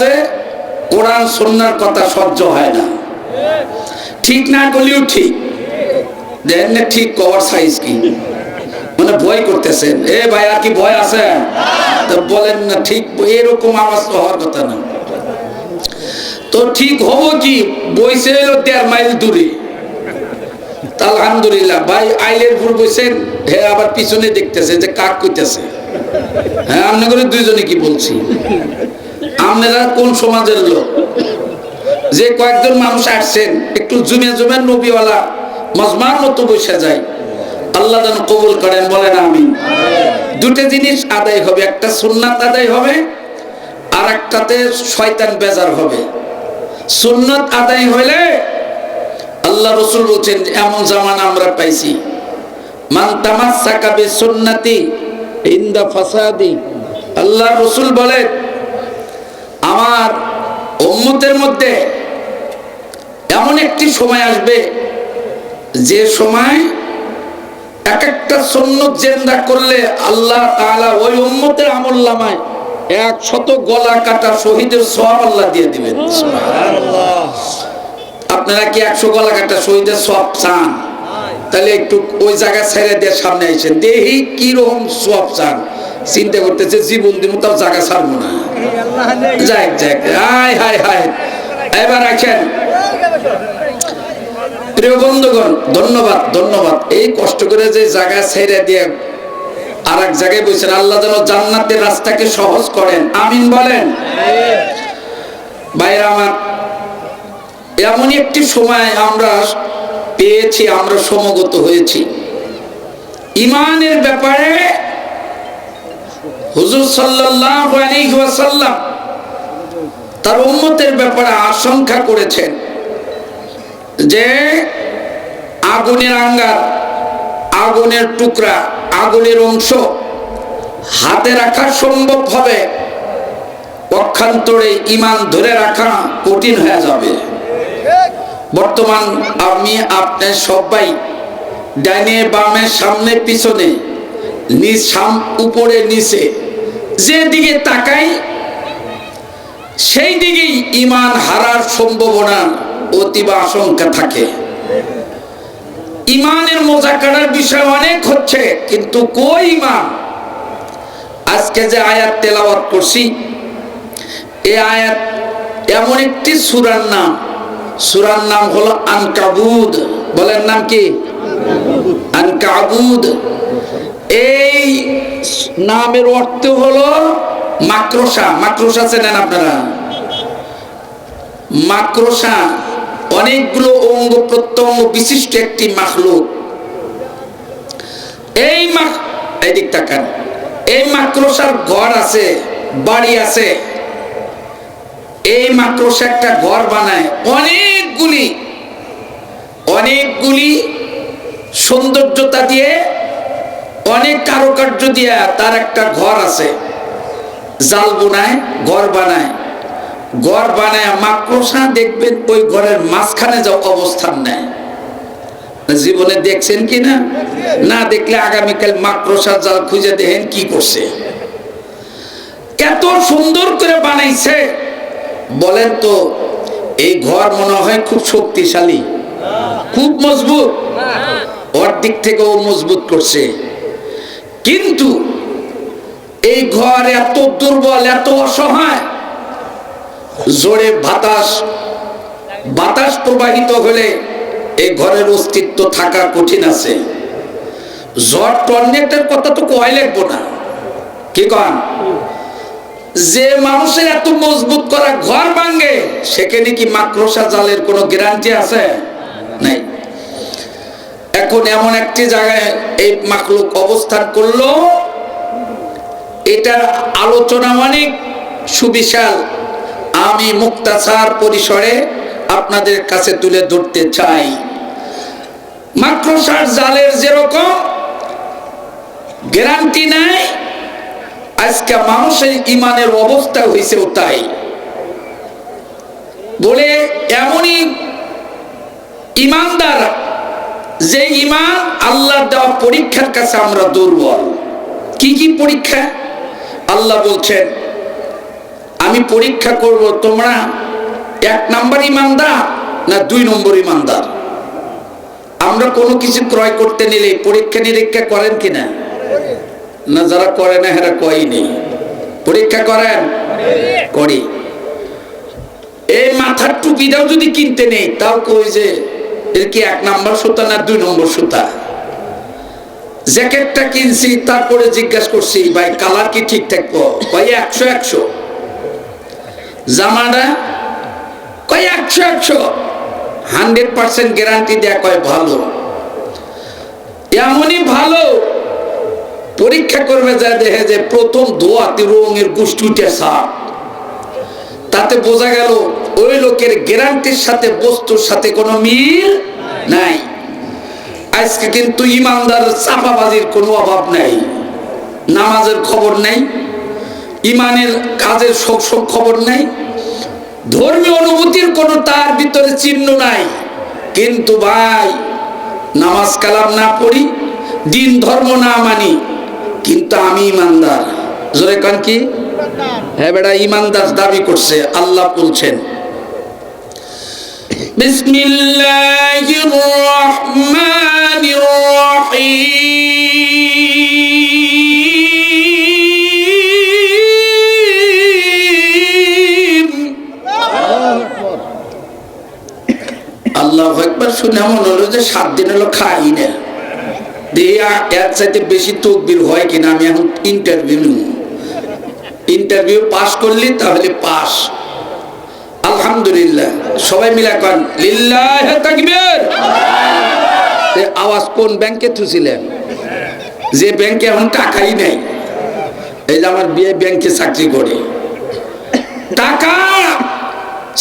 যে কোরআন সুন্নাহর কথা সহ্য হয় না, ঠিক না করলেও ঠিক দেন না, ঠিক কভার সাইজ কি মানে ভয় করতেছেন, এ ভাই আর কি ভয় আছে তো বলেন না, ঠিক এরকম আওয়াজ তো হওয়ার কথা না। তো ঠিক হবো কি, বইছে এলো 1.5 মাইল দূরে, আলহামদুলিল্লাহ ভাই আইলের ফুল বইছেন, হ্যাঁ আবার পিছনে দেখতেছে যে কাক কইতেছে। হ্যাঁ আপনাদের দুইজনে কি বলছি, আপনারা কোন সমাজের লোক যে কয়েকজন মানুষ আসছেন একটু জুমে জুমে নবীওয়ালা মজমার মতো বসে যায়, আল্লাহ যেন কবুল করেন, বলেন আমিন। দুটো জিনিস আদায় হবে, একটা সুন্নাত আদায় হবে আর একটাতে শয়তান বেজার হবে। সুন্নাত আদায় হইলে আল্লাহ রাসূল বলেন এমন জামানা আমরা পাইছি, মান তামাসসাকা বিসুন্নতি ইনদা ফাসাদি। আল্লাহ রাসূল বলেন আমার উম্মতের মধ্যে এমন একটি সময় আসবে যে সময় এক একটা সুন্নাত জিন্দা করলে আল্লাহ তাআলা ওই উম্মতের আমলনামায় 100 গলা কাটা শহীদের সওয়াব আল্লাহ দিয়ে দিবেন। সুবহানাল্লাহ। আপনারা কি 100 গলা কাটা শহীদের সওয়াব চান? তাহলে একটু ওই জায়গা ছেড়ে দিয়ে সামনে আইছেন, দেখি কি রকম সওয়াব চান। চিন্তা করতেছে জীবন দিমু তাও জায়গা ছাড়বো না, যাক যাক, হায় হায় হায়। এবার আছেন প্রিয় বন্ধুগণ, ধন্যবাদ ধন্যবাদ। এই কষ্ট করে যে জায়গা ছেড়ে দিয়ে আর এক জায়গায় বসেন, আল্লাহ যেন জান্নাতের রাস্তাকে সহজ করেন, আমিন বলেন। ভাইরা আমার, এমনই একটি সময় আমরা পেয়েছি, আমরা সমগত হয়েছি। ঈমানের ব্যাপারে হুজুর সাল্লাল্লাহু আলাইহি ওয়াসাল্লাম তার উম্মতের ব্যাপারে আশঙ্কা করেছেন যে আগুনের আঙ্গার, আগুনের টুকরা, আগুনের অংশ হাতে রাখা সম্ভব হবে, পক্ষান্তরে ঈমান ধরে রাখা কঠিন হয়ে যাবে। বর্তমান আমি আপনি সবাই ডাইনে বামে সামনে পিছনে নিচ উপরে নিচে যেদিকে তাকাই সেই দিকেই ঈমান হারার সম্ভাবনা অতীব আশঙ্কা থাকে। ঈমানের মোজাকারার বিষয় অনেক হচ্ছে, কিন্তু কই ঈমান? আজকে যে আয়াত তেলাওয়াত করছি, এই আয়াত এমন একটি সূরার নাম, সূরার নাম হলো আনকাবুত। বলেন নাম কি? আনকাবুত। এই নামের অর্থ হলো মাকড়সা। মাকড়সা চেনেন আপনারা? মাকড়সা অনেকগুলো অঙ্গ প্রত্যঙ্গ বিশিষ্ট একটি মাখলুক। এই দিক তাকান, এই মাকড়সার ঘর আছে, বাড়ি আছে। এই মাকড়সা একটা ঘর বানায়, অনেকগুলি সৌন্দর্যতা দিয়ে, অনেক কারুকার্য দিয়ে তার একটা ঘর আছে। জাল বোনায়, ঘর বানায়, ঘর বানায় মাকড়সা দেখবেন ওই ঘরের মাঝখানে যাও অবস্থান নেয়। জীবনে দেখছেন কি না? না দেখলে আগামীকাল মাকড়সার জাল খুঁজে দেখেন কি করছে। এত সুন্দর করে বানাইছে, বলেন তো এই ঘর মনে হয় খুব শক্তিশালী, খুব মজবুত, ওর দিক থেকেও মজবুত করছে। কিন্তু এই ঘর এত দুর্বল, এত অসহায়, জোরে বাতাস প্রবাহিত হলে এই ঘরের অস্তিত্ব থাকা কঠিন আছে। ঝড় টর্নেডোর কথা তো কয় লাগবো না, কি কন? যে মানুষের এত মজবুত করা ঘর ভাঙে, সেখানে কি মাকড়সা জালের কোনো গ্যারান্টি আছে? নাই। এখন এমন একটি জায়গায় এই মাখলুক অবস্থান করলো, এটার আলোচনা অনেক সুবিশাল। আমি মুক্তাসার পরিসরে আপনাদের কাছে তুলে ধরতে চাই। মাকড়সার জালের যেরকম গ্যারান্টি নাই, আজকে মানুষের ঈমানের অবস্থা হয়েছে তাই। বলে এমনই ঈমানদার যে ঈমান আল্লাহর দেওয়া পরীক্ষার কাছে আমরা দুর্বল। কি কি পরীক্ষা? আল্লাহ বলছেন আমি পরীক্ষা করব তোমরা 1 নম্বর ইমানদার না 2 নম্বর ইমানদার। আমরা কোনো কিছু ক্রয় করতে নিলে পরীক্ষা নিরীক্ষা করেন কিনা? না, যারা করে না এরা কই নেই। পরীক্ষা করেন? করি। এই মাথার টুপিটাও যদি কিনতে নেই তাও কই যে এর কি 1 নম্বর সুতা না 2 নম্বর সুতা। জ্যাকেটটা কিনছি, তারপরে জিজ্ঞাসা করছি ভাই কালার কি ঠিকঠাক? কই 100 জামাটা কই 100 100% গ্যারান্টি দেয়া কয় ভালো। এমনই ভালো পরীক্ষা করবে যা দেখে যে প্রথম ধোয়াতে রঙের গোষ্ঠী উঠেছে, তাতে বোঝা গেল ওই লোকের গ্যারান্টির সাথে বস্তুর সাথে কোনো মিল নাই। আজকে কিন্তু ইমানদার চাপাবাজির কোনো অভাব নাই, নামাজের খবর নাই, ইমানের কাজের সব খবর নাই, ধর্মীয় অনুভূতির কোনো তার ভিতরে চিহ্ন নাই। কিন্তু ভাই নামাজ কালাম না পড়ি, দিন ধর্ম না মানি, কিন্তু আমি ইমানদার। জোরে কান কি? হ্যাঁ বেটা ইমানদার দাবি করছে। আল্লাহ বলছেন বিসমিল্লাহির রহমানির রহিম। আল্লাহু আকবার শুনে মনে হলো যে 7 দিন হলো খাই না, এর চাইতে বেশি তকবীর হয় কিনা। আমি এখন ইন্টারভিউ পাস করলি তাহলে পাস। আলহামদুলিল্লাহ সবাই মিলে কন লিল্লাহি তাকবীর। আওয়াজ কোন ব্যাংকে থুছিলেন? যে ব্যাংকে এখন টাকাই নাই। এই যে আমার বিয়ে ব্যাংকে চাকরি করে, টাকা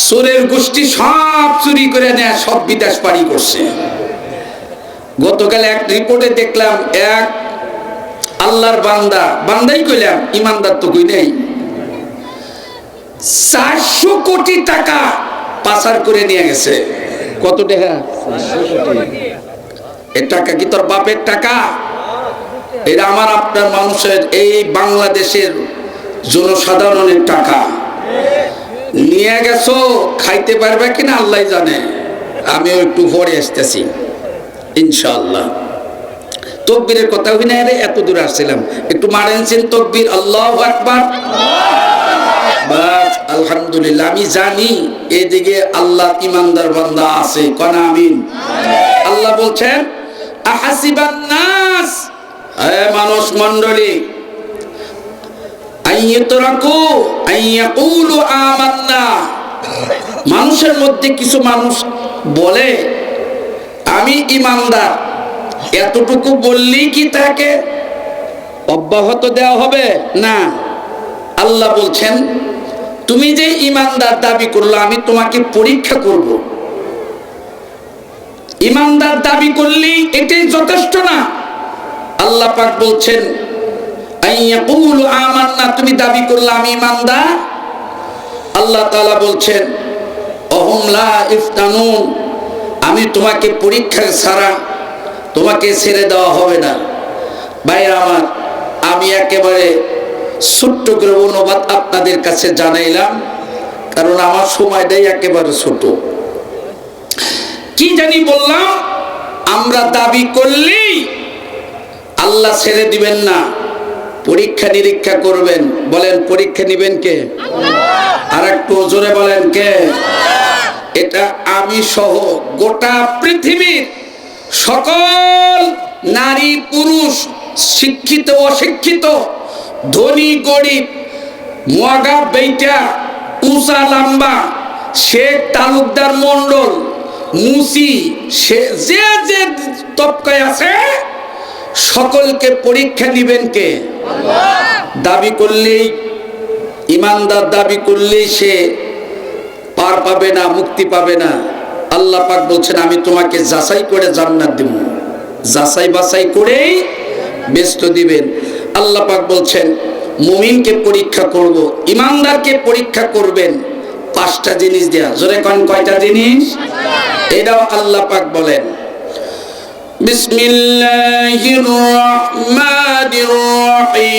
চোরের গোষ্ঠী সব চুরি করে নেয়, সব বিদেশ পাড়ি করছে। গতকাল এক রিপোর্টে দেখলাম এক আল্লাহর বান্দাই কইলাম, ইমানদার তো কই নেই, 400 কোটি টাকা পাচার করে নিয়ে গেছে। কত টাকা? এই টাকা কি তোর বাপের টাকা? এটা আমার আপনার মানুষের, এই বাংলাদেশের জনসাধারণের টাকা নিয়ে গেছো। খাইতে পারবে কিনা আল্লাহ জানে। আমিও একটু পরে আসতেছি ইনশাআল্লাহ। তকবীরের কথা হই না, এত দূরে আসছিলাম, একটু মারেনছেন তকবীর। আল্লাহু আকবার। বাস আলহামদুলিল্লাহ। আমি জানি এদিকে আল্লাহ ইমানদার বান্দা আছে, কোন আমিন। আল্লাহ বলছেন আহাসিবান নাস, হে মানুষ মণ্ডলী, আইয়াতরাকু আইয়াকুলু আমান্না। মানুষের মধ্যে কিছু মানুষ বলে আমি ইমানদার, এতটুকু বললেই কি তাকে অব্যাহত দেওয়া হবে? না। আল্লাহ বলছেন তুমি যে ইমানদার দাবি করলো আমি তোমাকে পরীক্ষা করব। ইমানদার দাবি করলেই এটাই যথেষ্ট না। আল্লাহ পাক বলছেন আইয়াকুলু আমান্না, তুমি দাবি করলে আমি ইমানদার। আল্লাহ তাআলা বলছেন অহুম লা ইফতানুন, আমি তোমাকে পরীক্ষা ছাড়া তোমাকে ছেড়ে দেওয়া হবে না। ভাইরা আমার, আমি একেবারে ছোট্ট করে অনুবাদ আপনাদের কাছে জানাইলাম, কারণ আমার সময়টাই একেবারে ছোট। কি জানি বললাম, আমরা দাবি করলেই আল্লাহ ছেড়ে দিবেন না, পরীক্ষা নিরীক্ষা করবেন। বলেন পরীক্ষা নিবেন কে? আর একটু জোরে বলেন কে? এটা আমি সহ গোটা পৃথিবীর সকল নারী পুরুষ, শিক্ষিত অশিক্ষিত, ধনী গরিব, মগা বেইটা, উঁচা লম্বা, শেখ তালুকদার মন্ডল, মুসি, যে যে তবকায় আছে সকলকে পরীক্ষা নিবেন কে? দাবি করলেই, ইমানদার দাবি করলেই সে পার পাবে না, মুক্তি পাবে না। আল্লাহ পাক বলছেন আমি তোমাকে যাচাই করে জান্নাত দেব, যাচাই বাছাই করেই বেস্ত দিবেন। আল্লাহ পাক বলছেন মুমিনকে পরীক্ষা করব, ইমানদারকে পরীক্ষা করবেন 5টা জিনিস দেয়া। জোরে কোন কয়টা জিনিস? এটাও আল্লাহ পাক বলেন বিসমিল্লাহির রহমানির রহিম।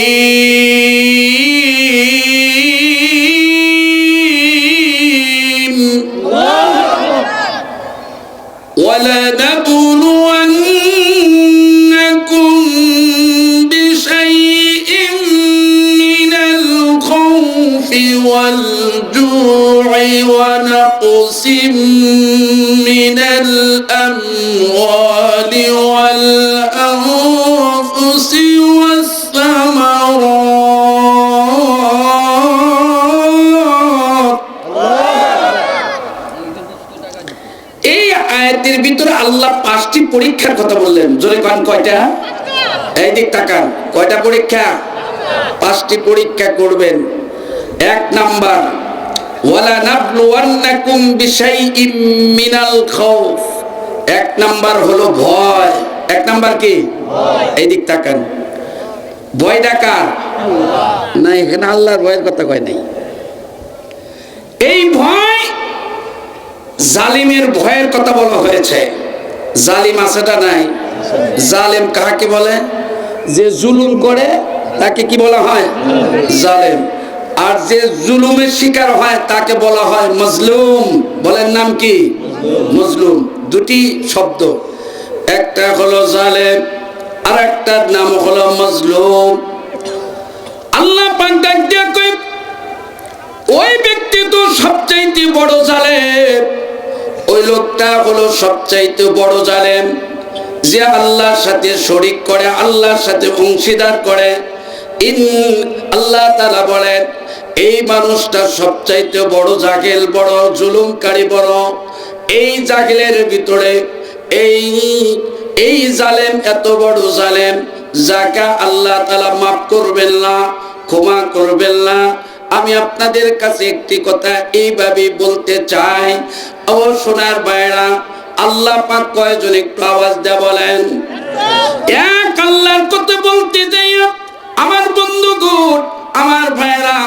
الجوع ونقص من الأموال والأنفس والثمرات এই আয়াতের ভিতরে আল্লাহ 5টি পরীক্ষার কথা বললেন। জোরে কোন কয়টা? এই দিক তাকান, কয়টা পরীক্ষা? 5টি পরীক্ষা করবেন। 1 নাম্বার, ওয়ালা নাবলুওয়ান্নাকুম বিশাইইম মিনাল খাউফ। 1 নাম্বার হলো ভয়। 1 নাম্বার কি? ভয়। এই দিক তাকান, ভয়টা কার? না, এখানে আল্লাহর ভয়ের কথা কয় নাই। এই ভয় জালিমের ভয়ের কথা বলা হয়েছে। জালিম আছেটা নাই? জালিম কাকে বলে? যে জুলুম করে তাকে কি বলা হয়? জালিম। আর যে জুলুমের শিকার হয় তাকে বলা হয় মজলুম। বলেন নাম কি? মজলুম। দুটি শব্দ, একটা হলো জালিম আর একটার নাম হলো মজলুম। আল্লাহ পাক ডাক দিয়া কই, ওই ব্যক্তি তো সবচাইতে বড় জালেম। ওই লোকটা হলো সবচাইতে বড় জালেম যে আল্লাহর সাথে শরীক করে, আল্লাহর সাথে অংশীদার করে। আল্লাহ তাআলা বলেন এই মানুষটা সবচাইতে বড় জাহেল, বড় জুলুমকারী, বড়। এই জাহেলের ভিতরে এই জালেম এত বড় জালেম যাকে আল্লাহ তাআলা মাফ করবেন না, ক্ষমা করবেন না। আমি আপনাদের কাছে একটি কথা এইভাবে বলতে চাই, ও সোনার ভাইরা, আল্লাহ পাক কয়জন একটু আওয়াজ দিয়ে বলেন। এক আল্লাহর কথা বলতে যাই আমার বন্ধুগণ, আমার ভাইরা,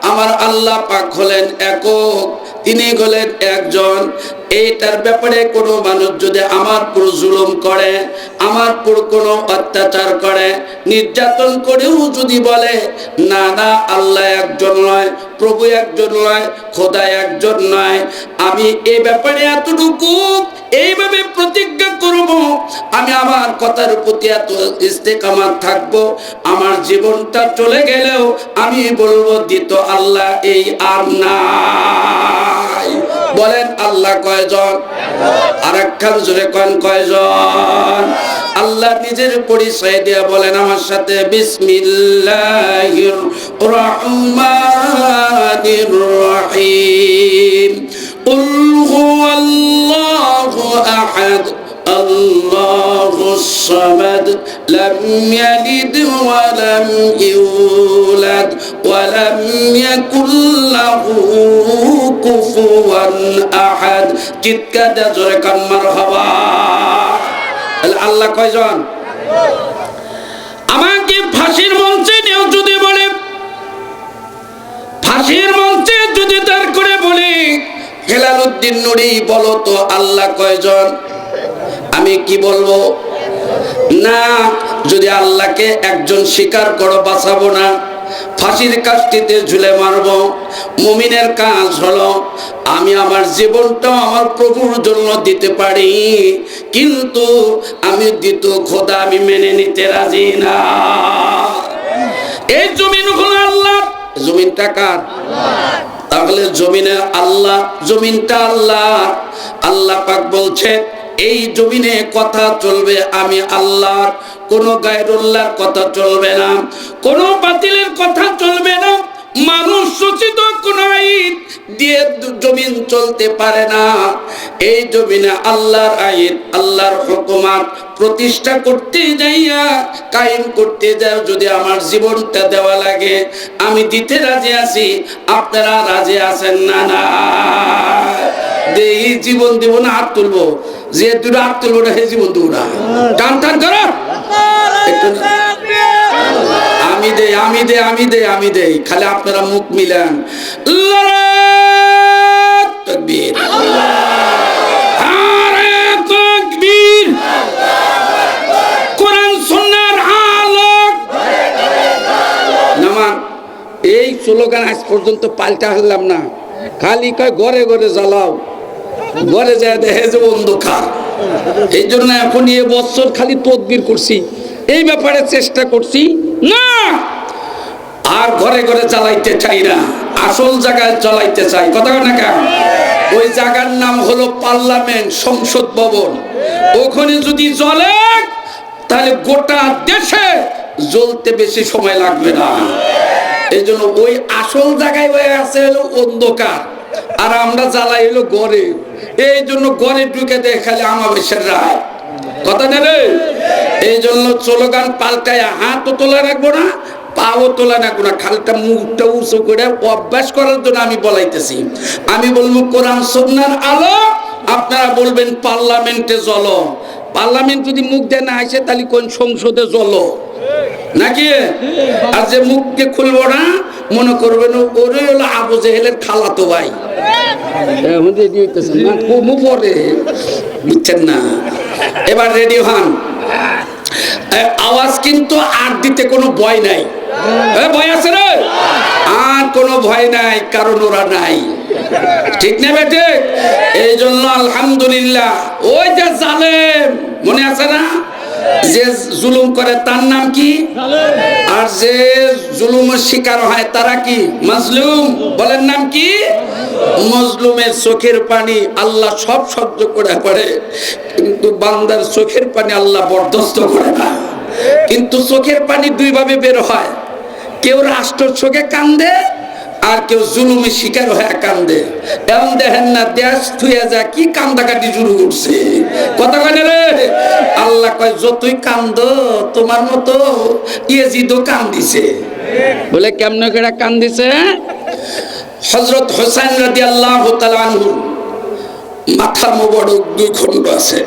আমার আল্লাহ পাক হলেন একক, তিনি হলেন একজন। এইটার ব্যাপারে কোনো মানুষ যদি আমার পুর জুলুম করে, আমার পুর কোনো অত্যাচার করে, নির্যাতন করেও যদি বলে না না আল্লাহ একজন নয়, প্রভু একজন নয়, খোদা একজন নয়, আমি এই ব্যাপারে এতটুকু এইভাবে প্রতিজ্ঞা করব, আমি আমার কথার প্রতি এত ইস্তেকামাত থাকবো, আমার জীবনটা চলে গেলেও আমি বলবো দিত আল্লাহ এই আর নাই। বলেন আল্লাহ কয়জন? আর একখান জোরে কোন কয়জন? আল্লাহ নিজের পরিচয় দিয়ে বলেন আমার সাথে, বিসমিল্লাহির রহমানির রহিম। কুল হুয়াল্লাহু আহাদ আল্লাহুস সামাদ লাম ইয়ালিদ ওয়া লাম ইউলাদ ওয়া লাম ইয়াকুল লাহু কুফুয়ান আহাদ। চিৎকার দিয়ে জোরে কান মারহাবা। আল্লাহ কয়জন? আমাকে ফাঁসির মঞ্চে নিয়েও যদি বলে, ফাঁসির মঞ্চে যদি তার করে বলি হেলালুদ্দিন নুরি বলো তো আল্লাহ কয়জন, আমি কি বলবো? না, যদি আল্লাহকে একজন স্বীকার করো বাঁচাবো না, ফাঁসির কাষ্ঠিতে ঝুলে মারবো। মুমিনের কাজ হলো আমি আমার জীবনটা আমার প্রভুর জন্য দিতে পারি, কিন্তু আমি দিত খোদা আমি মেনে নিতে রাজি না। এই জমিন হলো আল্লাহ। জমিনটা কার? তাহলে জমিনে আল্লাহ, জমিনটা আল্লাহ। আল্লাহ পাক বলছে এই জমিনে কথা চলবে আমি আল্লাহর, কোন গায়রুল্লাহর কথা চলবে না, কোন বাতিলের কথা চলবে না। মানুষ রচিত কোন আইন দিয়ে জমিন চলতে পারে না। এই জমিনে আল্লাহর আইন, আল্লাহর হুকুমাত প্রতিষ্ঠা করতে যাইয়া, কায়েম করতে যাও, যদি আমার জীবনটা দেওয়া লাগে আমি দিতে রাজি আছি। আপনারা রাজি আছেন না? না এই জীবন দিব না, হাত তুলবো। যে দুটো হাত তুলবো না, সেই জীবন দেবো না। টান টান করো। আমি দে, আমি দে, আমি দে, আমি দে, খালি আপনারা মুখ মিলান। তাকবীর, নারে তাকবীর। কোরআন সুন্নাহর আলোক নামান। এই স্লোগান আজ পর্যন্ত পাল্টা হলাম না, খালি কয় ঘরে ঘরে জ্বালাও, ঘরে যায় দেখে যে অন্ধকার। এই জন্য এখন এ বছর খালি তদবির করছি, এই ব্যাপারে চেষ্টা করছি না, আর ঘরে ঘরে জ্বালাইতে চাই না। আসল জায়গায় চলাইতে চাই, কথা না কেন? ওই জায়গার নাম হলো পার্লামেন্ট, সংসদ ভবন। ওখানে যদি জ্বলে তাহলে গোটা দেশে জ্বলতে বেশি সময় লাগবে না। এই জন্য ওই আসল জায়গায় হয়ে আছে হলো অন্ধকার, আর আমরা জ্বালাই হলো ঘরে। এই জন্য ঘরে ঢুকে দেয় খালি আমাবেশের রায়, কথা নেই। এই জন্য স্লোগান পাল্টায় হাতও তোলা রাখবো না, পাও তোলা রাখবো না, খালটা মুখটা উঁচু করে অভ্যাস করার জন্য আমি বলাইতেছি। আমি বলবো কোরআন সুন্নাহর আলো, আপনারা বলবেন পার্লামেন্টে চলো। পার্লামেন্ট যদি মুখ দেয় না আসে তাহলে কোন সংসদে চলো নাকি? আর যে মুখকে খুলবো না মনে করবেন ওরে হলো আবু জেহেলের খালাতো ভাই, বুঝছেন না? এবার রেডি হন। আওয়াজ কিন্তু আর দিতে কোনো ভয় নাই, ভয় আছে রে? আর কোনো ভয় নাই, কারণ ওরা নাই, ঠিক না বেটে? এই জন্য আলহামদুলিল্লাহ। ওই যে জালেম মনে আছে না, যে জুলুম করে তার নাম কি? আর যে জুলুমের শিকার হয় তারা কি? মাজলুম। বলেন নাম কি? মজলুমের চোখের পানি আল্লাহ সব সহ্য করে পারে, কিন্তু বান্দার চোখের পানি আল্লাহ বরদাস্ত করে না। কিন্তু চোখের পানি দুই ভাবে বের হয়, কেউ রাষ্ট্রের চোখে কান্দে, আর কেউ জুলুমের শিকার হয়ে কান্দে। এমন দেখেন না দেশ থুয়ে যা কি কান্দাকাটি শুরু করছে, কথা কয় রে? আল্লাহ কয় যতই কান্দ তোমার মতো ইয়েজিদও কান্দিছে। বলে কেমন করে কান্দিছে? হযরত হোসেন রাদিয়াল্লাহু তাআলা আনহু মাথার মোবারক দুই খণ্ড আছে।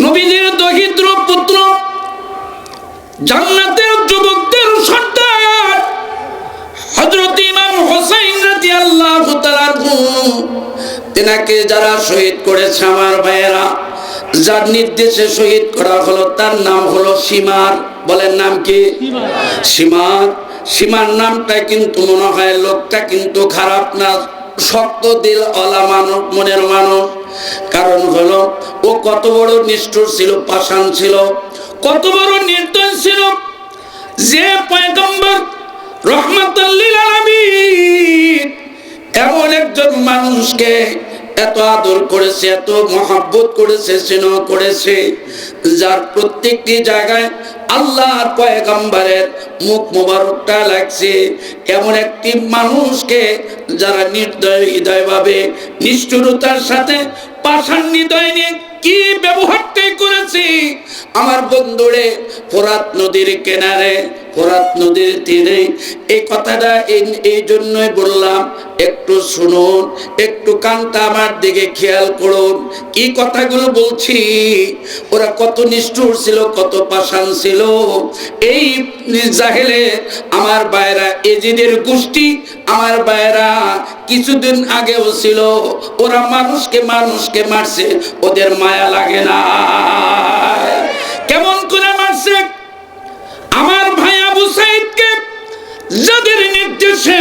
নবীজির দরিদ্র পুত্র, জান্নাতের যুবকদের সর্দার হযরত ইমাম হোসেন রাদিয়াল্লাহু তাআলা আনহু, তেনাকে যারা শহীদ করেছে আমার ভাইয়েরা, যার নির্দেশে শহীদ করা হলো তার নাম হলো সীমার। বলেন নাম কি? সীমার। সীমার নামটা কিন্তু মনে হয় লোকটা কিন্তু খারাপ না, শক্ত দিল ওয়ালা মানুষ, মনের মানুষ। কারণ হলো ও কত বড় নিষ্ঠুর ছিল, পাষাণ ছিল, কত বড় নির্দয় ছিল, যে পয়গম্বর রহমাতুল লিল আলামিন এমন একজন মানুষকে এত আদর করেছে, এত মহব্বত করেছে, স্নেহ করেছে, যার প্রত্যেকটি জায়গায় আল্লাহর পয়গম্বরের মুখ মোবারকটা লাগছে। এমন একটি মানুষকে যারা নির্দয় হৃদয় ভাবে, নিষ্ঠুরতার সাথে, পাষাণ হৃদয় নিয়ে কি ব্যবহারটাই করেছি আমার বন্ধুরে, ফোরাত নদীর কিনারে, ফোরাত নদীর তীরে। এই কথাটা এই জন্যই বললাম, একটু শুনুন, একটু কানটা আমার দিকে খেয়াল করুন। কি কথাগুলো বলছি, ওরা কত নিষ্ঠুর ছিল, কত পাষাণ ছিল। এই জাহেলে আমার ভাইরা, এজিদের গোষ্ঠী আমার ভাইরা কিছুদিন আগেও ছিল, ওরা মানুষকে মারছে, ওদের মায়া লাগে না। কেমন করে মারছে? আমার ভাই আবু সাইদকে যাদের নির্দেশে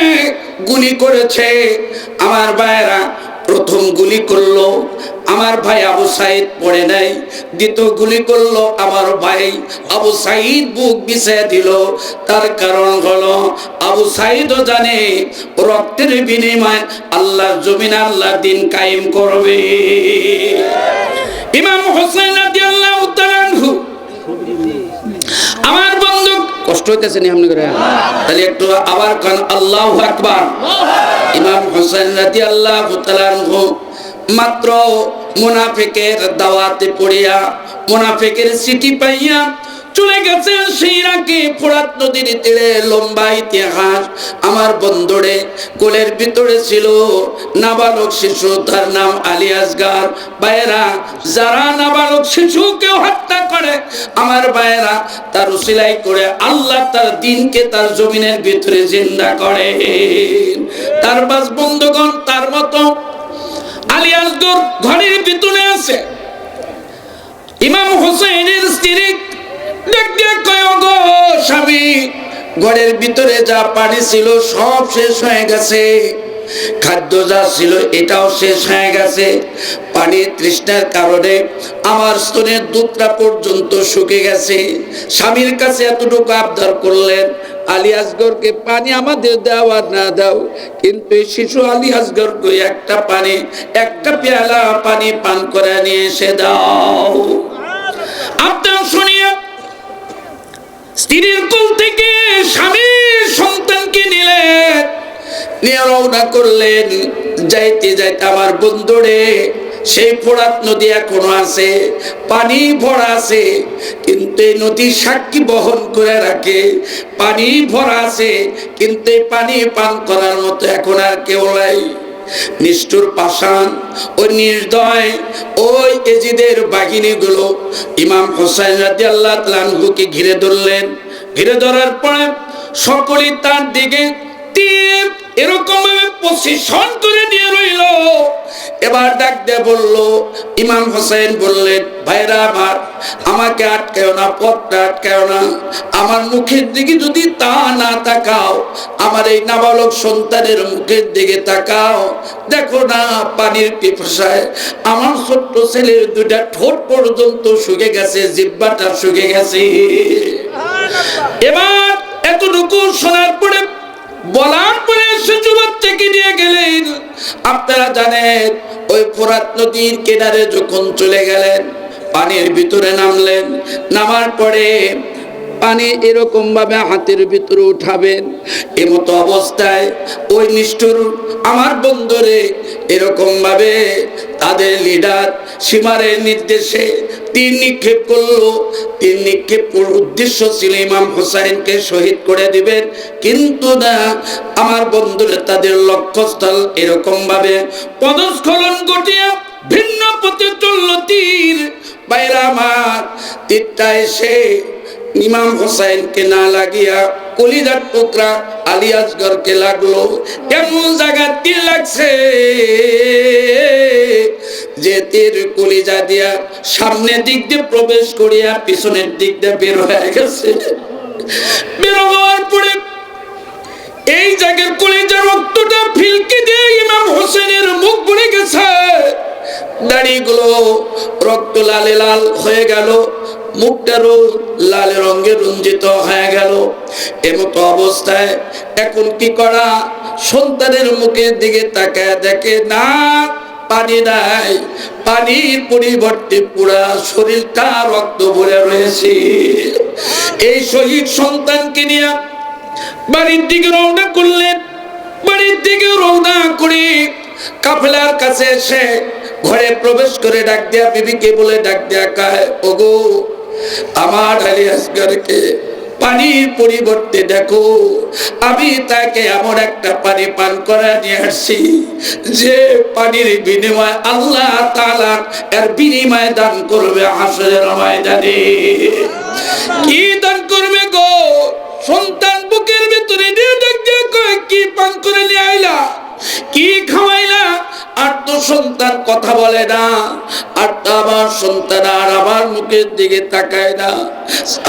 গুলি করেছে, আমার ভাইরা প্রথম গুলি করলো আমার ভাই আবু সাইদ পড়ে নাই, দ্বিতীয় গুলি করলো আমার ভাই আবু সাইদ বুক বিছিয়ে দিল। তার কারণ হলো আবু সাইদও জানে রক্তের বিনিময়ে আল্লাহর জমিন, আল্লাহর দিন কায়েম করবে। ইমাম হোসেন রাদিয়াল্লাহু তাআলা আনহু, আমার বন্ধু কষ্ট হইতেছে নি আপনি করে? তাহলে একটু আবার কান আল্লাহু আকবার। ইমাম হোসেন রাদিয়াল্লাহু তাআলা আনহু মাত্র মুনাফিকের দাওয়াতে পড়িয়া, মুনাফিকের চিঠি পাইয়া চলে গেছেন সেই ইরাকে ফোরাত নদীর তীরে। লম্বা ইতিহাস আমার বন্ধুরে। কোলের ভিতরে ছিল নাবালক শিশু, তার নাম আলী আসগার। ভাইয়েরা, যারা নাবালক শিশুকে হত্যা করে আমার ভাইয়েরা, তার উসিলাই করে আল্লাহ তার দিনকে তার জমিনের ভিতরে জিন্দা করে। তার বাস বন্ধুগণ, তার মতো আলী আসগর ঘরের ভিতরে আছে। ইমাম হোসেনের স্ত্রী স্বামী, ঘরের ভিতরে যা পানি ছিল সব শেষ হয়ে গেছে, খাদ্য যা ছিল এটাও শেষ হয়ে গেছে। পানির তৃষ্ণার কারণে আমার স্তনের দুধটা পর্যন্ত শুকিয়ে গেছে। স্বামীর কাছে এতটুকু আবদার করলেন, আলী আসগরকে পানি আমাদের দাও আর না দাও, কিন্তু এই শিশু আলী আসগরকে একটা পেয়ালা পানি পান করে নিয়ে এসে দাও। আপনারা শুনিয়া স্ত্রীর কোল থেকে স্বামীর সন্তানকে নিলেন, নিয়ে রওনা করলেন। যাইতে যাইতে আমার বন্ধুরে, সেই ফোরাত নদী এখনো আছে, পানি ভরা আছে, কিন্তু এই নদী সাক্ষী বহন করে রাখে, পানি ভরা আছে, কিন্তু এই পানি পান করার মতো এখন আর কেউ নাই। নিষ্ঠুর পাষাণ ও নির্দয় ওই এজিদের বাহিনীগুলো ইমাম হোসেন রাদিয়াল্লাহু তাআলা আনহুকে ঘিরে ধরলেন। ঘিরে ধরার পরে সকলেই তার দিকে তীর এরকম ভাবে পজিশন করে নিয়ে রইল। এবার ডাক দিয়ে বলল, ইমাম হোসেন বললেন, ভাইরা আমার, আমাকে আটকাও না, পথটা আটকাও না, আমার মুখের দিকে যদি তা না তাকাও, আমার এই নাবালক সন্তানের মুখের দিকে তাকাও, দেখো না পানির পিপাসায় আমার ছোট্ট ছেলের দুইটা ঠোঁট পর্যন্ত শুকে গেছে, জিহ্বাটা শুকে গেছে। এবার এতটুকু শোনার পরে, বলার পরে শিশু বাচ্চাকে নিয়ে গেলেন। আপনারা জানেন ওই ফোরাত নদীর কিনারে যখন চলে গেলেন, পানির ভিতরে নামলেন। নামার পরে পানি এরকম ভাবে হাতের ভিতরে উঠাবেন, এমতো অবস্থায় ওই নিষ্ঠুর আমার বন্ধুরে এরকম ভাবে তাদের লিডার সীমারের নির্দেশে তীর নিক্ষেপ করলো। তীর নিক্ষেপ উদ্দেশ্য ছিল ইমাম হোসেনকে শহীদ করে দিবেন, কিন্তু না, আমার বন্ধুরে তাদের লক্ষ্যস্থল এরকম ভাবে পদস্খলন ঘটিয়ে ভিন্ন পথে চলল তীর। বাইরে আমার তীরটা এসে ইমাম হোসেনকে না লাগিয়া কলিজার টুকরা আলী আসগরকে লাগলো। এমন জায়গা তীর লাগছে যে তীর কলিজা দিয়া সামনের দিক দিয়ে প্রবেশ করিয়া পিছনের দিক দিয়ে বের হয়ে গেছে। বের হওয়ার পরে এই জায়গার কলিজার রক্তটা ফিলকে দিয়ে ইমাম হোসেনের মুখ ভরে গেছে। দাড়িগুলো রক্ত লালে লাল হয়ে গেল, মুখটারও লাল রঙে রঞ্জিত হয়ে গেল। এমতো অবস্থায় এখন কি করা? সন্তানের মুখের দিকে তাকায় দেখে না পানি নাই, পানির পরিবর্তে পুরা শরীরটা রক্ত ভরে রয়েছে। এই শহীদ সন্তানকে নিয়ে বাড়ির দিকে রওনা করলেন। বাড়ির দিকে রওনা করে কাফেলার কাছে এসে ঘরে প্রবেশ করে ডাক দিয়া বিবিকে বলে ডাক দিয়া কয়, ওগো আমার আলী আসগরকে পানির পরিবর্তে দেখো, আমি তাকে এমন একটা পানি পান করা নিয়ে আসছি যে পানির বিনিময়ে আল্লাহ তাআলা এর বিনিময়ে দান করবে হাসরের ময়দানে। কি দান করবে গো? সন্তান বুকের ভিতরে নিয়ে ডাক দিয়া কয়, কি পান করে নিয়ে আইলা, কি খাওয়াইলা? আর তো সন্তান কথা বলে না, আর তো আমার সন্তান আর আমার মুখের দিকে তাকায় না।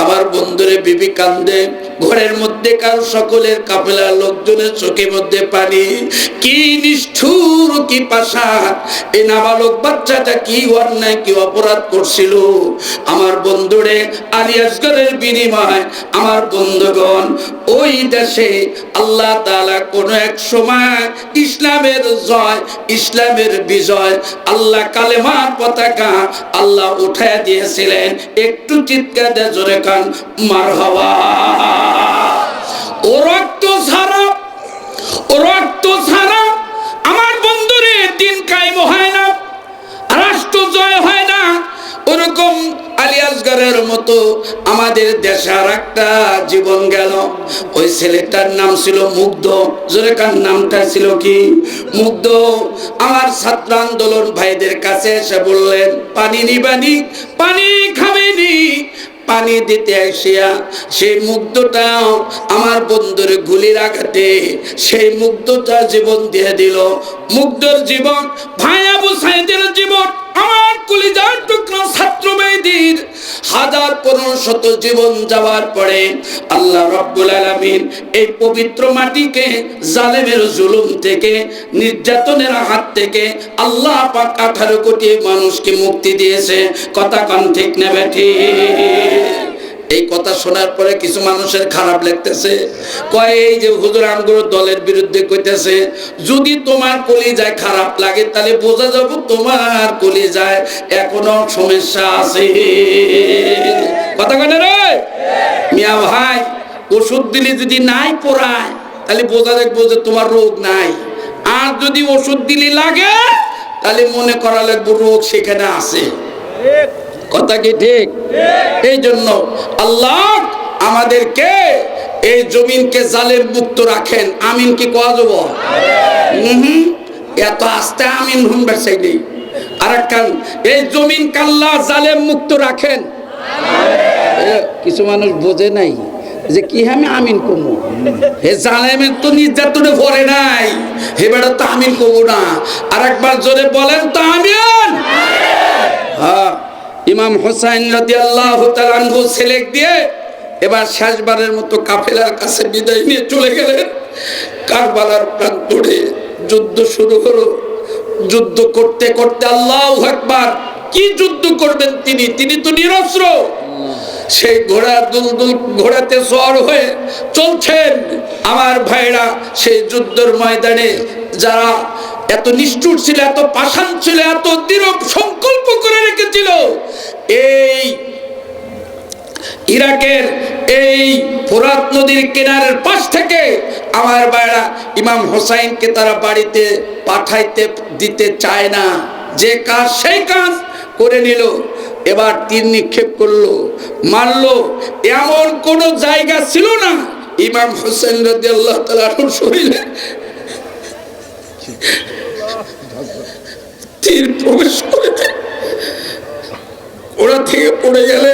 আমার বন্ধুরে বিবি কান্দে, ঘরের মধ্যে কার সকলের কাফেলার লোকজনের চোখের মধ্যে পানি। কি নিষ্ঠুর, কি পাষাণ! এই নাবালক বাচ্চাটা কি অন্যায়, কি অপরাধ করছিল আমার বন্ধুরে আলী আসগরের বিনিময়। আমার বন্ধুগণ, ওই দেশে আল্লাহ তাআলা কোন এক সময় ইসলামের জয়, ইসলামের বিজয়, আল্লাহ কালেমার পতাকা আল্লাহ উঠায় দিয়েছিলেন। একটু চিৎকার দিয়ে জোরে কান মারহাবা। ও রক্ত ছাড়া, ও রক্ত ছাড়া আমার বন্ধুরে দিন কায়েম হয় না, রাষ্ট্র জয় হয় না। ওরকম আলী আসগরের মতো আমাদের দেশে আর একটা জীবন গেল। ওই ছেলেটার নাম ছিল মুগ্ধ। জোরে কার নামটা ছিল কি? মুগ্ধ। আমার ছাত্র আন্দোলন ভাইদের কাছে এসে বললেন, পানি নিবানি, পানি খাবেনি। পানি দিতে আসিয়া সেই মুগ্ধটাও আমার বন্ধুর গুলির আঘাতে সেই মুগ্ধটা জীবন দিয়ে দিল। মুগ্ধর জীবন, ভাই আবু সাইদের জীবন, আমার কলিজার টুকরা ছাত্র ভাইদের 1500 জীবন যাওয়ার পরে আল্লাহ রাব্বুল আলামিন এই পবিত্র মাটিকে জালেমের জুলুম থেকে, নির্যাতনের হাত থেকে আল্লাহ পাক 18 কোটি মানুষকে মুক্তি দিয়েছে। কথা কান ঠিক না বেঠি? এই কথা শোনার পরে কিছু মানুষের খারাপ লাগতেছে, কয় এই যে হুজুর আমগুলো দলের বিরুদ্ধে কইতেছে, যদি তোমার কলিজায় খারাপ লাগে তাহলে বোঝা যাব তোমার কলিজায় এখনো সমস্যা আছে। কথা কয় না রে মিয়া ভাই? ওষুধ দিলে যদি নাই পড়ায় তাহলে বোঝা দেখবো যে তোমার রোগ নাই, আর যদি ওষুধ দিলে লাগে তাহলে মনে করা লাগবে রোগ সেখানে আছে। কথা কি ঠিক? এই জন্য আল্লাহ আমাদেরকে এই জমিনকে জালেম মুক্ত রাখেন। আমিন কি কোয়া যাব? এত আস্তে আমিন হুনবার চাই নেই। আর একখান, এই জমিন কাল্লা জালেম মুক্ত রাখেন। কিছু মানুষ বোঝে নাই যে কি আমি আমিন কমু, হে জালেমের তো নির্যাতনে ভরে নাই, হে বেটা তো আমিন কমু না। আর একবার জোরে বলেন তো আমিন। হ্যাঁ, ইমাম হোসাইন রাদিয়াল্লাহু তাআলা আনহু ছেলেক দিয়ে এবার শেষবারের মতো কাফেলার কাছে বিদায় নিয়ে চলে গেলেন। কারবালার প্রান্তরে যুদ্ধ শুরু হলো। যুদ্ধ করতে করতে আল্লাহু আকবার, কি যুদ্ধ করবেন তিনি? তিনি তো নিরস্ত্র। সেই ঘোড়া দুলদুল ঘোড়াতে সওয়ার হয়ে চলছেন। আমার ভাইরা সেই যুদ্ধের ময়দানে যারা এত নিষ্ঠুর ছিল, এত পাষাণ ছিল, এত দৃঢ় সংকল্প করে রেখেছিল, এই ইরাকের এই ফোরাত নদীর কিনারের পাশ থেকে আমার ভাইরা ইমাম হোসাইনকে তারা বাড়িতে পাঠাইতে দিতে চায় না। যে কাজ সেই কাজ করে নিল। এবার তীর নিক্ষেপ করলো, মারলো। এমন কোন জায়গা ছিল না ইমাম হোসেন রাদিয়াল্লাহু তাআলা আনহুর শরীরে তীর প্রবেশ করে ওরা থেকে পড়ে গেলে।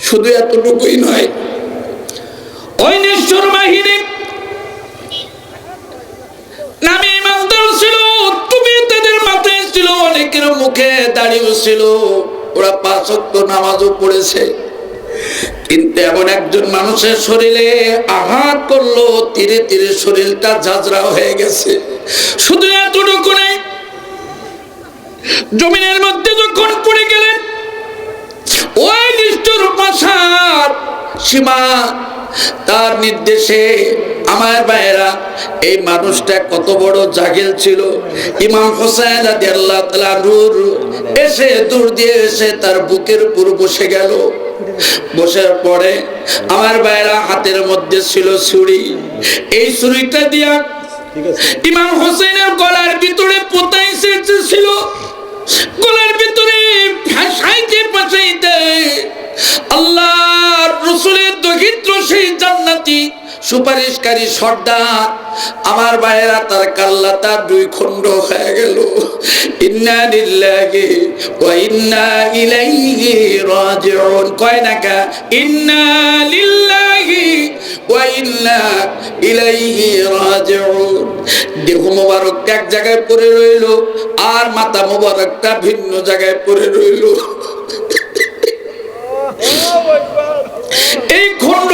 শুধু এতটুকুই নয়, ওই নিষ্ঠুর বাহিনী নামে ইমানদার ছিল, তুমি তাদের মাথায় ছিল, অনেকের মুখে দাঁড়িয়ে ছিল, ওরা 5 ওয়াক্ত নামাজও পড়েছে। কিন্তু এমন একজন মানুষের শরীরে আঘাত করলো, ধীরে ধীরে শরীরটা ঝাঁঝরা হয়ে গেছে। শুধু এতটুকু নেই, জমিনের মধ্যে যখন পড়ে গেলেন, ওই নিষ্ঠুর পাষাণ সীমা তার নির্দেশে আমার ভাইয়েরা, এই মানুষটা কত বড় জাহিল ছিল। ইমাম হোসেন রাদিয়াল্লাহু তাআলা নূর এসে দূর দিয়ে এসে তার বুকের উপর বসে গেল। বসার পরে আমার ভাইয়েরা হাতের মধ্যে ছিল ছুরি। এই ছুরিটা দিয়া ইমাম হোসেনের গলার ভিতরে পোতাইছে ছিল, গলার ভিতরে ফাঁসাইতে ফাঁসাইতে আল্লাহর রাসূলের দহিত্র সেই জান্নাতি সুপারিশকারী সর্দার আমার ভাইয়েরা তার কাল্লাটা 2 খণ্ড হয়ে গেল। ইন্না লিল্লাহি ওয়া ইন্না ইলাইহি রাজিউন। কয় নাকা ইন্না লিল্লাহি ওয়া ইন্না ইলাইহি রাজিউন। দেহ মোবারক এক জায়গায় পড়ে রইল, আর মাথা মোবারকটা ভিন্ন জায়গায় পড়ে রইল। এই খণ্ড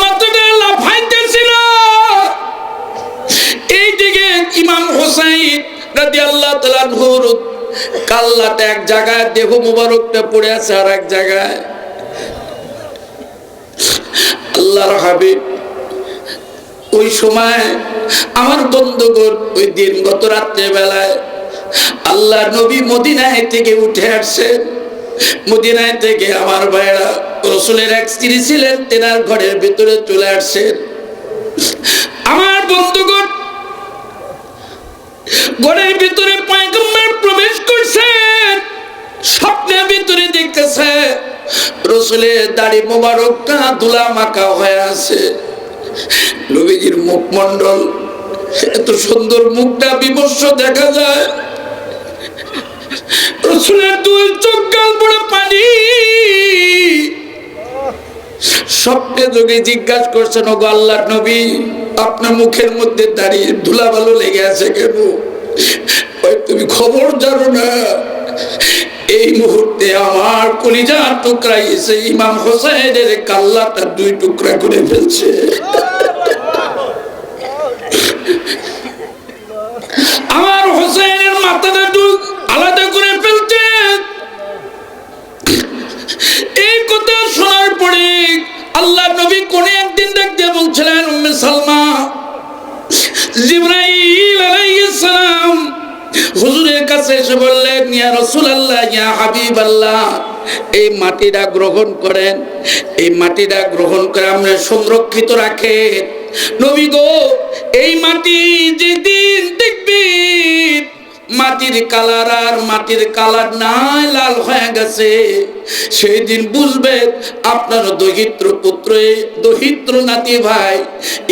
মাথাটা লাফাইতেছিল। এইদিকে ইমাম হোসাইন রাদিয়াল্লাহু তাআলা আনহুর কাল্লাটা এক জায়গায়, দেহ মোবারকটা পড়ে আছে আর এক জায়গায়। আল্লাহর হাবিব ওই সময় আমার বন্ধুগণ, ওই দিন গত রাত্রে বেলায় আল্লাহ নবী মদিনায় থেকে উঠে আসছেন। মদিনায় থেকে আমার ভাইরা রাসূলের এক স্ত্রী ছিলেন, তেনার ঘরের ভিতরে চলে আসছেন। আমার বন্ধুগণ, ঘরের ভিতরে পয়গম্বর প্রবেশ করছেন। স্বপ্নের ভিতরে দেখতেছে রাসূলের দাড়ি মোবারকটা ধুলা মাখা হয়ে আছে। নবীজির মুখমণ্ডল, এত সুন্দর মুখটা বিমর্ষ দেখা যায়। রাসূলের 2 চোখ গাল পড়ে পানি। স্বপ্নে যোগে জিজ্ঞাসা করছেন, ওগো আল্লাহর নবী, আপনার মুখের মধ্যে দাঁড়িয়ে ধুলাবালু লেগে আছে কেন? তুমি খবর জানো না, এই মুহূর্তে আমার কলিজার টুকরা এসে ইমাম হোসেনের কাল্লাটা 2 টুকরা করে ফেলছে। আমার হোসেনের মাথাটা আলাদা করে ফেলছে। এই কথা শোনার পরে আল্লাহ নবী কোনে একদিন দেখতে বলছিলেন উম্মে সালমা, জিবরাইল আলাইহিস সালাম হুজুরের কাছে এসে বললেন, ইয়া রাসূলুল্লাহ, ইয়া হাবিবাল্লাহ, এই মাটিটা গ্রহণ করেন, এই মাটিটা গ্রহণ করে আমরা সংরক্ষিত রাখেন। নবী গো, এই মাটি যেদিন দেখবেন মাটির কালার আর মাটির কালার নাই, লাল হয়ে গেছে, সেই দিন বুঝবেন আপনার দহিত্র পুত্র, দহিত্র নাতি ভাই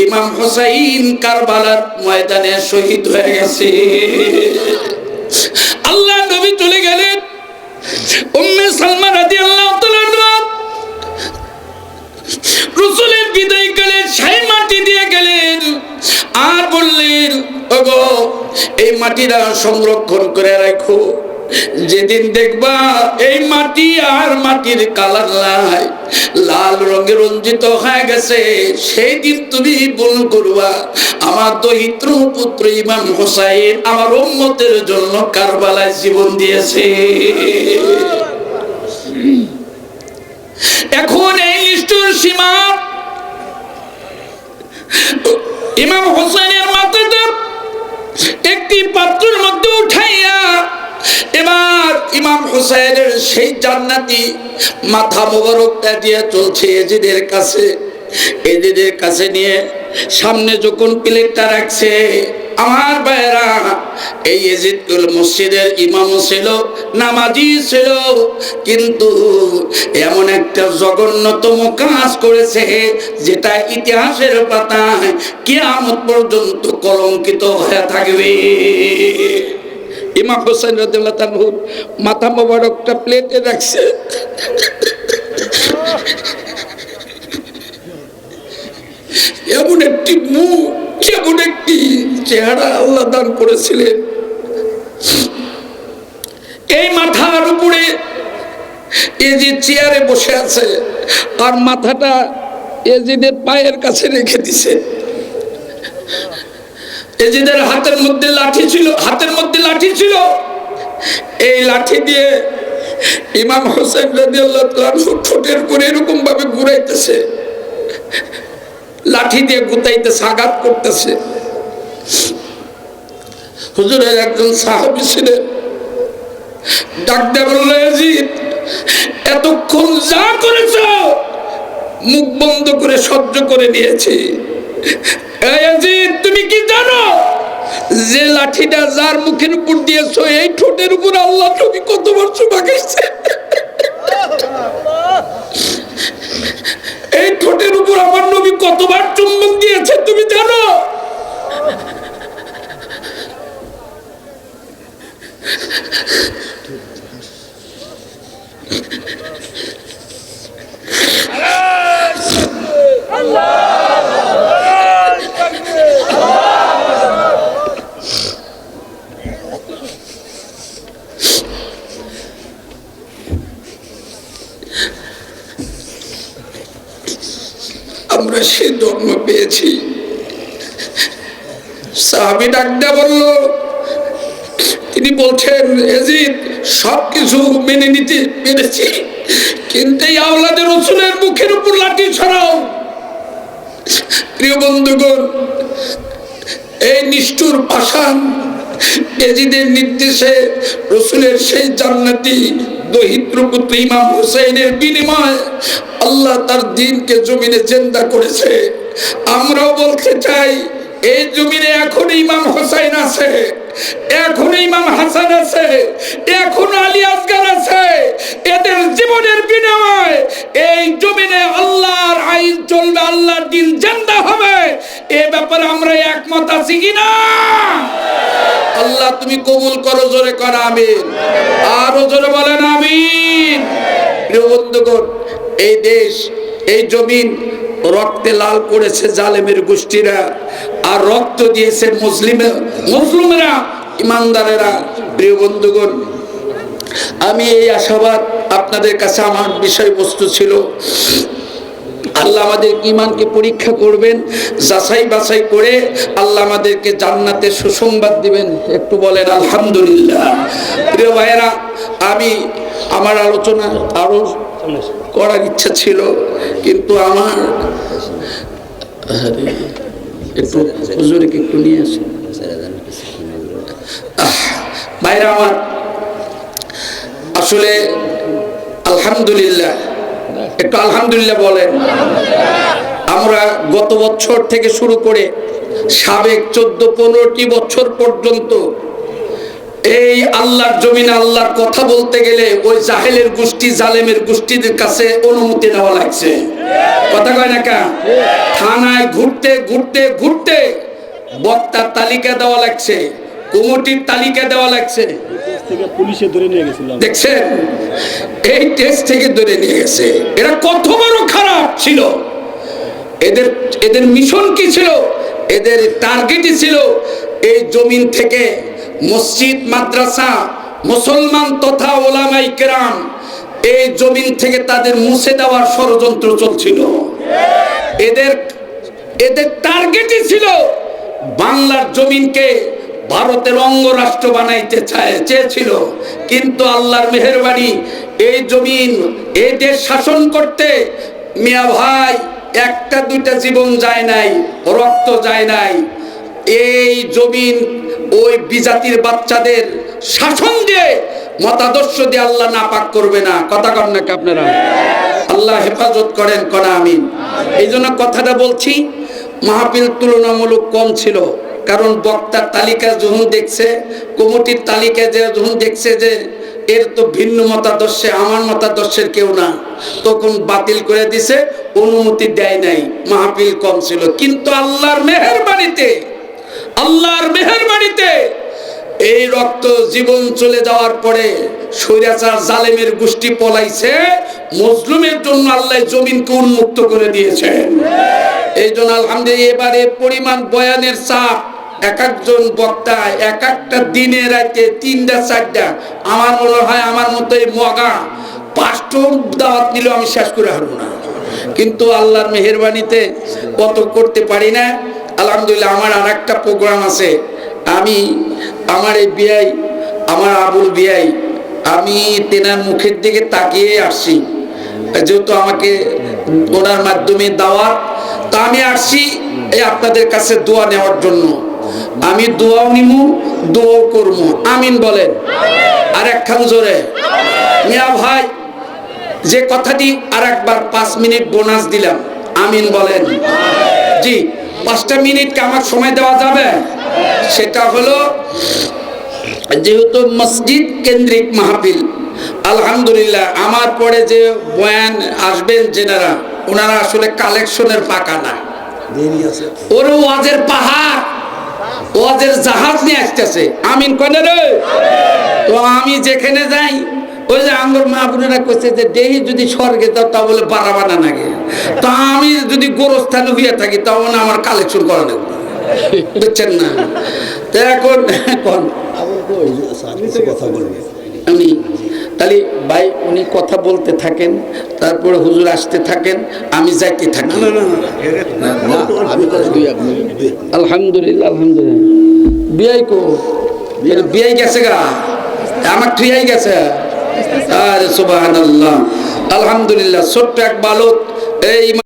ইমাম হুসাইন কারবালার ময়দানে শহীদ হয়ে গেছে। আল্লাহ নবী চলে গেলেন। উম্মে সালমা রাদিয়াল্লাহু তাআলা রাসূলের বিদায় কালে সেই মাটি দিয়ে গেলেন আর বললেন, ওগো এই মাটিটা সংরক্ষণ করে রাখো, যেদিন দেখবা এই মাটি আর মাটির কালার নাই, লাল রঙে রঞ্জিত হয়ে গেছে, সেই দিন তুমি বল করবা আমার দহিত্র পুত্র ইমাম হুসাইন আমার উম্মতের জন্য কারবালায় জীবন দিয়েছে। এখন এই নিষ্ঠুর সীমা ইমাম হুসাইনের মাথাটা একটি পাত্রের মধ্যে উঠাইয়া এবার ইমাম হুসাইনের সেই জান্নাতি মাথা মোবারকটা দিয়ে চলছে এজিদের কাছে। এজিদের কাছে নিয়ে সামনে যখন প্লেটটা রাখছে, আমার ভাইরা, এই এজিদুল মসজিদের ইমাম ছিল, নামাজি ছিল, কিন্তু এমন একটা জঘন্যতম কাজ করেছে যেটা ইতিহাসের পাতায় কিয়ামত পর্যন্ত কলঙ্কিত হয়ে থাকবে। ইমাম হোসেন রাদিয়াল্লাহু তাআলা মাথা মোবারকটা প্লেটে রাখছে, এমন একটি মুখ, এমন একটি চেহারা আল্লাহ দান করেছিলেন। এই মাথার উপরে এজিদ চেয়ারে বসে আছে আর মাথাটা এজিদের পায়ের কাছে রেখে দিছে। এজিদের হাতের মধ্যে লাঠি ছিল, এই লাঠি দিয়ে ইমাম হোসেন রাদিয়াল্লাহু তাআলা ঠোঁটের উপরে এরকম ভাবে ঘুরাইতেছে, লাঠি দিয়ে গুতাইতেছে, আঘাত করতেছে। হুজুরের একজন সাহাবী ছিলেন, ডাক দিয়ে বলল, ইয়াজিদ, এতক্ষণ যা করেছো মুখ বন্ধ করে সহ্য করে নিয়েছি। ইয়াজিদ, তুমি কি জানো যে লাঠিটা যার মুখের উপর দিয়েছো এই ঠোঁটের উপর আল্লাহ নবী কতবার চুমা খাইছে? এই ঠোঁটের উপর আমার নবী কতবার চুম্বন দিয়েছে তুমি জানো? আমরা সে জন্ম পেয়েছি। সাহাবী ডাকতে বলল, তিনি বলছেন, ইয়াজিদ, সবকিছু মেনে নিতে পেরেছি, কিন্তু এই আওলাদে রাসূলের মুখের উপর লাঠি ছড়াও। প্রিয় বন্ধুগণ, এই নিষ্ঠুর পাষাণ ইয়াজিদের নির্দেশে রাসূলের সেই জান্নাতি দহিত্র পুত্র ইমাম হুসাইনের বিনিময়ে আল্লাহ তার দ্বীনকে জমিনে জিন্দা করেছে। আমরাও বলতে চাই, এই জমিনে এখন ইমাম হুসাইন আছে, এখন ইমাম হাসান আছে, এখন আলী আসগার আছে। এদের জীবনের বিনিময়ে এই জমিনে আল্লাহর আইন চলবে, আল্লাহর দ্বীন জিন্দা হবে। এ ব্যাপারে আমরা একমত আছি কিনা? আল্লাহ তুমি কবুল করো, জোরে করো আমিন, আরো জোরে বলেন আমিন। প্রিয় বন্ধুগণ, এই দেশ, এই জমিন রক্তে লাল করেছে জালেমের গোষ্ঠীরা, আর রক্ত দিয়েছে মুসলিমরা, ইমানদারেরা। প্রিয় বন্ধুগণ, আমি এই আশাবাদ আপনাদের কাছে, আমার বিষয়বস্তু ছিল আল্লাহ আমাদের ঈমানকে পরীক্ষা করবেন, যাচাই বাছাই করে আল্লাহ আমাদেরকে জান্নাতের সুসংবাদ দিবেন। একটু বলেন আলহামদুলিল্লাহ। প্রিয় ভাইয়েরা, আমি আমার আলোচনা আরো করার ইচ্ছা ছিল, কিন্তু আমার একটু হুজুরকে একটু নিয়ে আসি। ভাইরা আমার, আসলে আলহামদুলিল্লাহ, একটু আলহামদুলিল্লাহ বলেন। আমরা গত বছর থেকে শুরু করে সাবেক 14-15টি বছর পর্যন্ত এই আল্লাহর জমিনে আল্লাহর কথা বলতে গেলে ওই জাহেলের গোষ্ঠী, জালেমের গোষ্ঠীদের কাছে অনুমতি নেওয়া লাগছে। কথা কয় না কা? থানায় ঘুরতে ঘুরতে ঘুরতে বক্তার তালিকা দেওয়া লাগছে, কমিটির তালিকা দেওয়া লাগছে। পুলিশে ধরে নিয়ে গেছিল, দেখছেন? এই টেস্ট থেকে ধরে নিয়ে গেছে। এরা কত বড় খারাপ ছিল! এদের মিশন কি ছিল? এদের টার্গেটই ছিল এই জমিন থেকে মসজিদ, মাদ্রাসা, মুসলমান তথা ওলামায়ে কেরাম এই জমিন থেকে তাদের মুছে দেওয়ার ষড়যন্ত্র চলছিল। এদের টার্গেটই ছিল বাংলার জমিনকে ভারতের অঙ্গরাষ্ট্র বানাইতে চেয়েছিল। কিন্তু আল্লাহর মেহেরবানি, এই জমিন, এই দেশ শাসন করতে মিয়া ভাই একটা দুইটা জীবন যায় নাই, রক্ত যায় নাই। এই জমিন ওই বিজাতির বাচ্চাদের শাসন দিয়ে, মতাদর্শ দিয়ে আল্লাহ নাপাক করবে না। কথা কন নাকি আপনারা? আল্লাহ হেফাজত করেন, কনা আমিন। এই জন্য কথাটা বলছি, মাহফিল তুলনামূলক কম ছিল, কারণ বক্তার তালিকা যখন দেখছে, কমিটির তালিকা যখন দেখছে যে এর তো ভিন্ন মতাদর্শে, আমার মতাদর্শের কেউ না, তখন বাতিল করে দিছে, অনুমতি দেয় নাই। মাহফিল কম ছিল, কিন্তু আল্লাহর মেহেরবানিতে এই রক্ত জীবন চলে যাওয়ার পরে স্বৈরাচার জালেমের গোষ্ঠী পলাইছে, মজলুমের জন্য আল্লাহ জমিনকে উন্মুক্ত করে দিয়েছে। এই জন্য আলহামদুলিল্লাহ এবারে পরিমাণ বয়ানের চাপ, এক একজন বক্তা এক একটা দিনে রাতে 3টা-4টা, আমার মনে হয় আমার মতো এই মগা 5টা দাওয়াত নিলেও আমি শেষ করে হারবো না। কিন্তু আল্লাহর মেহেরবানিতে কত করতে পারি না। আলহামদুলিল্লাহ আমার আর একটা প্রোগ্রাম আছে। আমি আমার এই বিয়াই, আমার আবুল বিয়াই, আমি তেনার মুখের দিকে তাকিয়ে আসছি, যেহেতু আমাকে ওনার মাধ্যমে দাওয়াত, তা আমি আসছি এই আপনাদের কাছে দোয়া নেওয়ার জন্য। আমি দোয়াও নিমু, দোয়াও করবো। আমিন বলেন। আর একখান জোরে মিয়া ভাই, যে কথাটি আর একবার 5 মিনিট বোনাস দিলাম, আমিন বলেন। জি, 5টা মিনিটকে আমার সময় দেওয়া যাবে? সেটা হলো, যেহেতু মসজিদ কেন্দ্রিক মাহফিল, আলহামদুলিল্লাহ আমার পরে যে বয়ান আসবেন যেনারা, ওনারা আসলে কালেকশনের পাকা না, ওর ওয়াজের পাহাড়, ওয়াজের জাহাজ নিয়ে আসতেছে। আমিন কনে রে? তো আমি যেখানে যাই, ওই যে আমার মা বোনেরা কইছে যে দেহি যদি স্বর্গে যাও তা বলে বাড়াবানা নাগে, তা আমি যদি গোরস্থানে হইয়া থাকি তখন আমার কালেকশন করা নেব, বুঝছেন না? তো এখন আমি তাহলে ভাই উনি কথা বলতে থাকেন, তারপরে হুজুর আসতে থাকেন, আমি যাইতে থাকি। আলহামদুলিল্লাহ, আলহামদুলিল্লাহ। বিয়াই কো বিয়াই গেছে গা, আমার ট্রিয়াই গেছে। আরে সুবহানাল্লাহ, আলহামদুলিল্লাহ। ছোট্ট এক বালক এই